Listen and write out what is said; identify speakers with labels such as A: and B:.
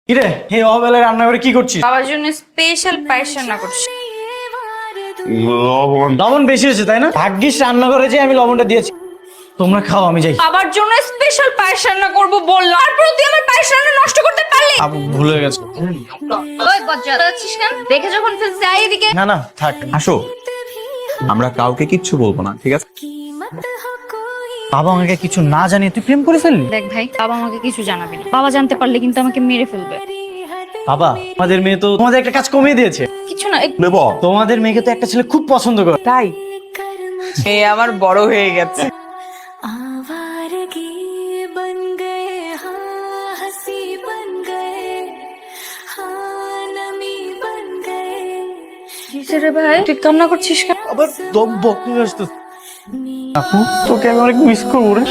A: কিরে হে অবেলায় রান্না করে কি করছিস?
B: বাবার জন্য স্পেশাল পায়েস রান্না করছি।
A: লবণ বেশি হয়েছে তাই না? ভাগ্যিস রান্না করে যে আমি লবণটা দিয়েছি। তোমরা খাও আমি যাই।
B: বাবার জন্য স্পেশাল পায়েস রান্না করব বললাম, তারপর তুই আমার পায়েস রান্না নষ্ট করতে পারলি?
A: আপু ভুল হয়ে গেছে।
B: ওই বজ্জাত আছিস কেন? দেখে যখন ফেলতে আই এদিকে।
A: না না থাক।
C: আসো, আমরা কাউকে কিচ্ছু বলবো না, ঠিক আছে?
A: বাবা আমাকে কিছু না জানিয়ে তুই প্রেম করে ফেললি?
B: দেখ ভাই, বাবা আমাকে কিছু জানাবে না। বাবা জানতে পারলে কিন্তু আমাকে মেরে ফেলবে।
A: বাবা আমাদের মেয়ে তো তোমাদের একটা কাজ কমিয়ে দিয়েছে।
B: কিছু না,
C: নেব
A: তোমাদের মেয়েকে তো একটা ছেলে খুব পছন্দ করে।
D: তাই এই আমার বড় হয়ে গেছে।
E: आवारगी बन गए हाँ हंसी बन गए हाँ नमी बन गए
B: রে ভাই তুই কান্না করছিস কেন?
A: আবার দম বক নিয়ে আসতো। আপু তোকে আমি অনেক মিস করবো রে।